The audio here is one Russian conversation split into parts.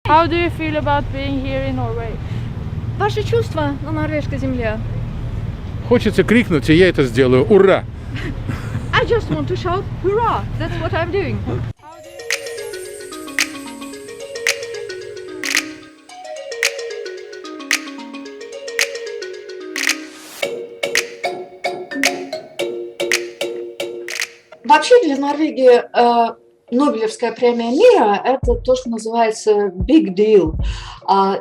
How do you feel about being here in Norway? Ваши чувства на норвежской земле? Хочется крикнуть, и я это сделаю. Ура! I just want to shout hurrah! That's what I'm doing. Вообще для Норвегии Нобелевская премия мира – это то, что называется big deal.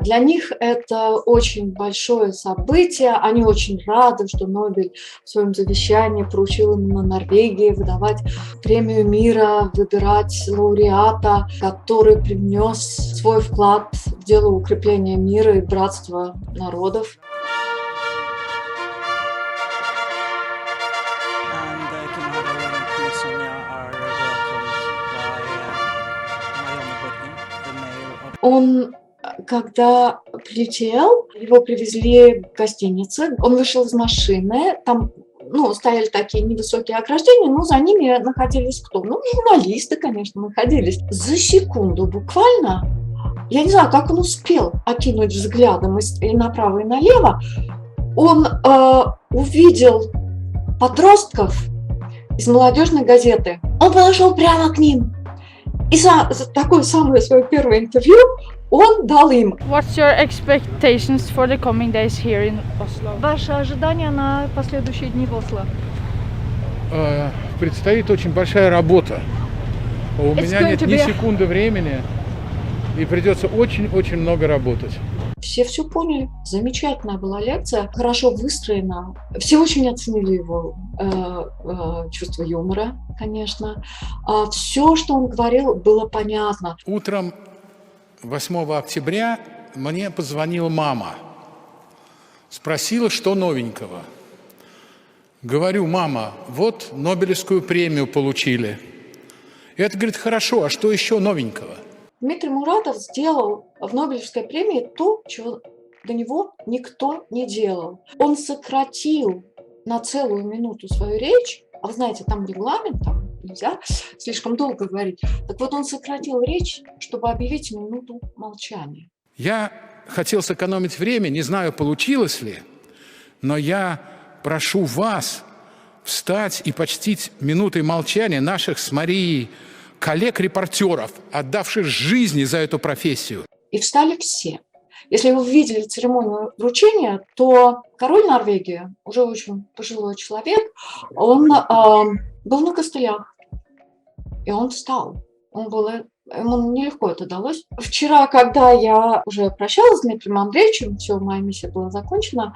Для них это очень большое событие. Они очень рады, что Нобель в своем завещании поручил именно Норвегии выдавать премию мира, выбирать лауреата, который привнес свой вклад в дело укрепления мира и братства народов. Он, когда прилетел, его привезли в гостинице, он вышел из машины, там стояли такие невысокие ограждения, но за ними находились кто? Журналисты, конечно, находились. За секунду буквально, я не знаю, как он успел окинуть взглядом и направо, и налево, он увидел подростков из молодежной газеты. Он подошел прямо к ним. И за такое самое свое первое интервью он дал им. What's your expectations for the coming days here in Oslo? Ваши ожидания на последующие дни в Осло? Предстоит очень большая работа. У меня нет ни секунды времени, и придется очень-очень много работать. Все поняли. Замечательная была лекция, хорошо выстроена. Все очень оценили его чувство юмора, конечно. Все, что он говорил, было понятно. Утром 8 октября мне позвонила мама. Спросила, что новенького. Говорю: мама, вот Нобелевскую премию получили. И это, говорит, хорошо, а что еще новенького? Дмитрий Муратов сделал в Нобелевской премии то, чего до него никто не делал. Он сократил на целую минуту свою речь, а вы знаете, там регламент, там нельзя слишком долго говорить. Так вот, он сократил речь, чтобы объявить минуту молчания. Я хотел сэкономить время, не знаю, получилось ли, но я прошу вас встать и почтить минутой молчания наших с Марией коллег-репортеров, отдавших жизни за эту профессию. И встали все. Если вы видели церемонию вручения, то король Норвегии, уже очень пожилой человек, он был на костылях, и он встал. Ему нелегко это далось. Вчера, когда я уже прощалась с Дмитрием Андреевичем, все, моя миссия была закончена,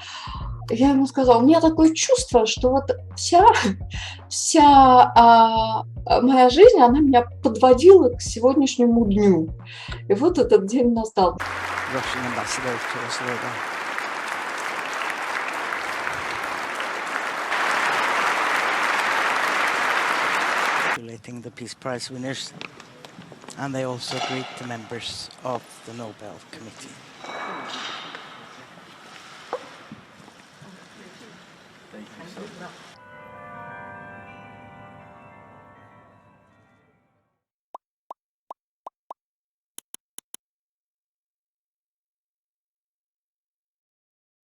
я ему сказала: у меня такое чувство, что вот вся моя жизнь, она меня подводила к сегодняшнему дню. И вот этот день настал. The Peace Prize winners, and they also greet the members of the Nobel Committee.